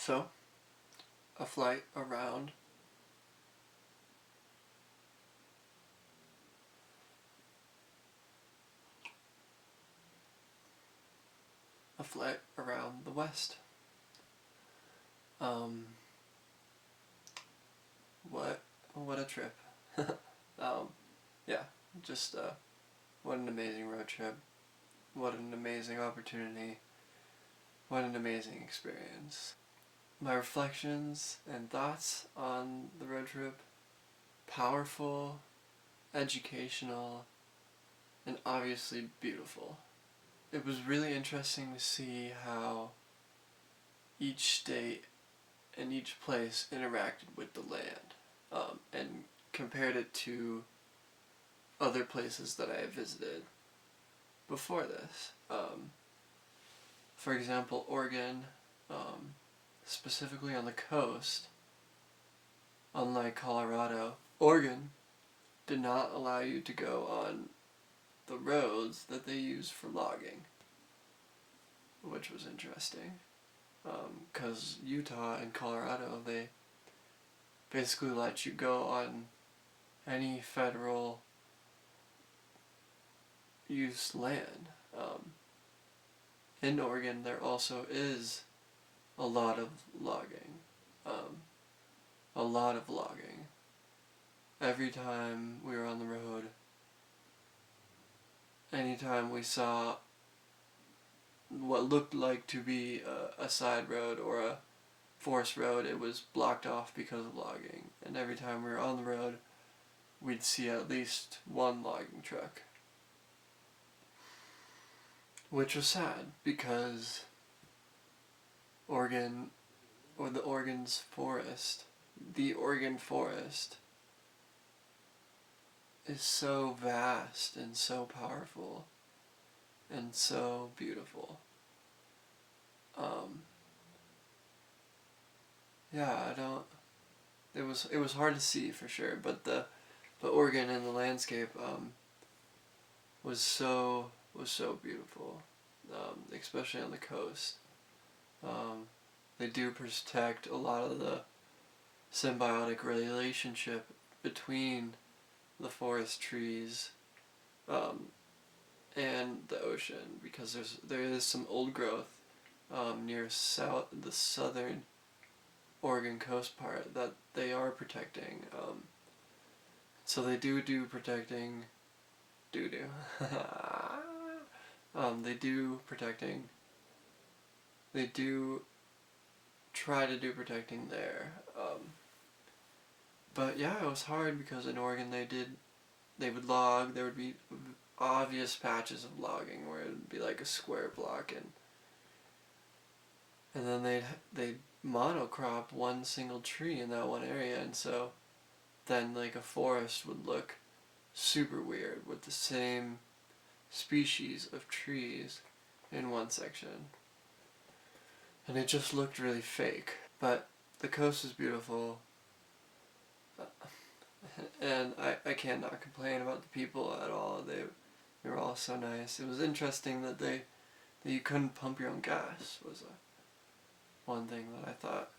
So, a flight around the West. Um, what a trip. Yeah, just what an amazing road trip. What an amazing opportunity. What an amazing experience. My reflections and thoughts on the road trip: powerful, educational, and obviously beautiful. It was really interesting to see how each state and each place interacted with the land, and compared it to other places that I have visited before this. For example, Oregon, specifically on the coast, unlike Colorado, Oregon did not allow you to go on the roads that they use for logging, which was interesting. Because Utah and Colorado, they basically let you go on any federal use land. In Oregon, there also is a lot of logging. A lot of logging. Every time we were on the road, anytime we saw what looked like to be a side road or a forest road, it was blocked off because of logging. And every time we were on the road, we'd see at least one logging truck. Which was sad, because Oregon, or the Oregon forest, is so vast and so powerful and so beautiful. Yeah, it was hard to see for sure, but Oregon and the landscape was so beautiful, especially on the coast. They do protect a lot of the symbiotic relationship between the forest trees and the ocean, because there is some old growth near the southern Oregon coast part that they are protecting. So they do protecting. They do protecting. They do try to do protecting there. But yeah, it was hard because in Oregon they would log. There would be obvious patches of logging where it would be like a square block, and then they'd monocrop one single tree in that one area, and so then like a forest would look super weird with the same species of trees in one section, and it just looked really fake. But the coast is beautiful, and I cannot complain about the people at all. They were all so nice. It was interesting that you couldn't pump your own gas, was one thing that I thought.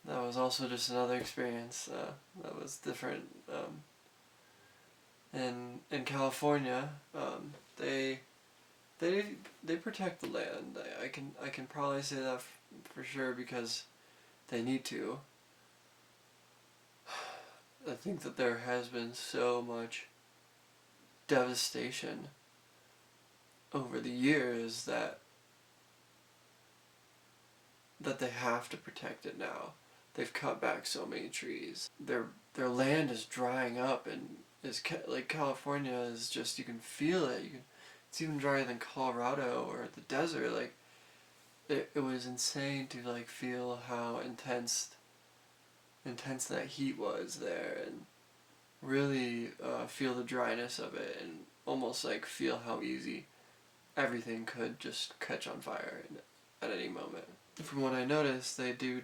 That was also just another experience that was different. In California, they protect the land. I can probably say that for sure, because they need to. I think that there has been so much devastation over the years that they have to protect it now. They've cut back so many trees. Their land is drying up, and like California is just, you can feel it. It's even drier than Colorado or the desert. Like it was insane to like feel how intense that heat was there, and really feel the dryness of it, and almost like feel how easy everything could just catch on fire at any moment. From what I noticed, they do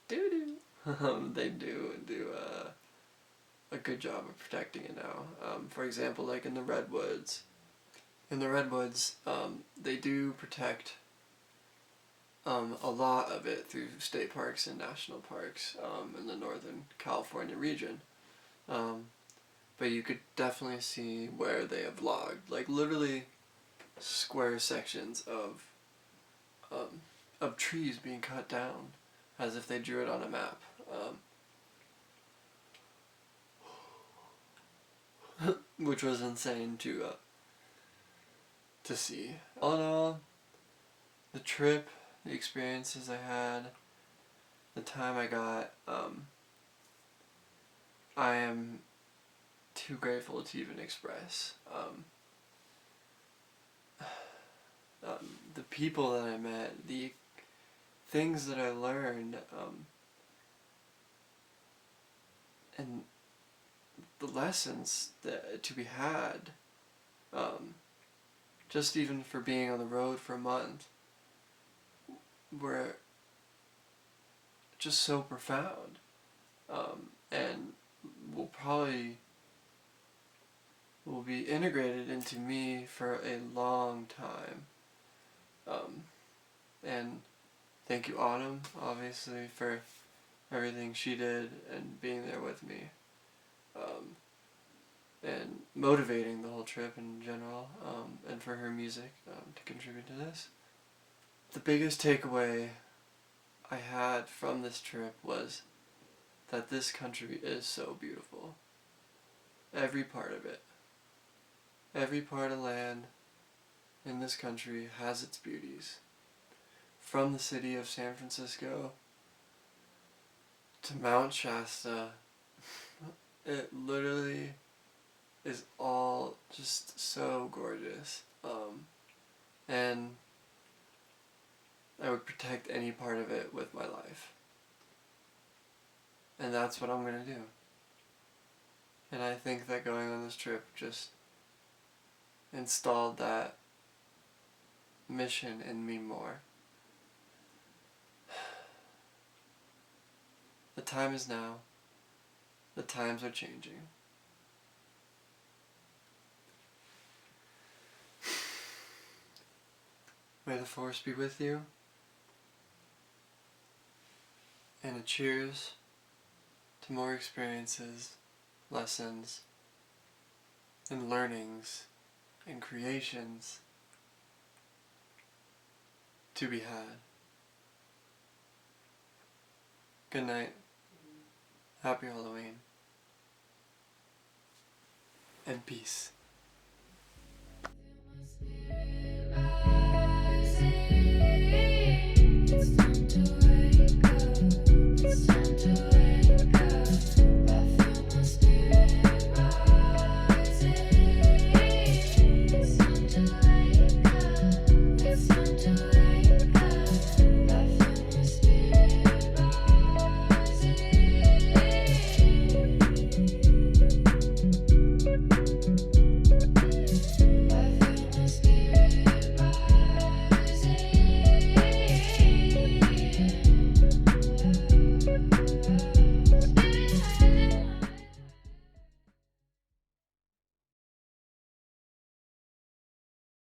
they do a good job of protecting it now. For example, like in the redwoods, they do protect a lot of it through state parks and national parks in the Northern California region. But you could definitely see where they have logged, like literally square sections of trees being cut down, as if they drew it on a map. Which was insane to see. All in all, the trip, the experiences I had, the time I got, I am too grateful to even express. The people that I met, the things that I learned, and the lessons that to be had, just even for being on the road for a month, were just so profound, and will be integrated into me for a long time. And thank you, Autumn, obviously, for everything she did and being there with me, and motivating the whole trip in general, and for her music to contribute to this. The biggest takeaway I had from this trip was that this country is so beautiful. Every part of it. Every part of land in this country has its beauties. From the city of San Francisco to Mount Shasta, it literally is all just so gorgeous. And I would protect any part of it with my life. And that's what I'm gonna do. And I think that going on this trip just installed that mission in me more. The time is now. The times are changing. May the force be with you. And a cheers to more experiences, lessons, and learnings, and creations to be had. Good night. Happy Halloween. And peace.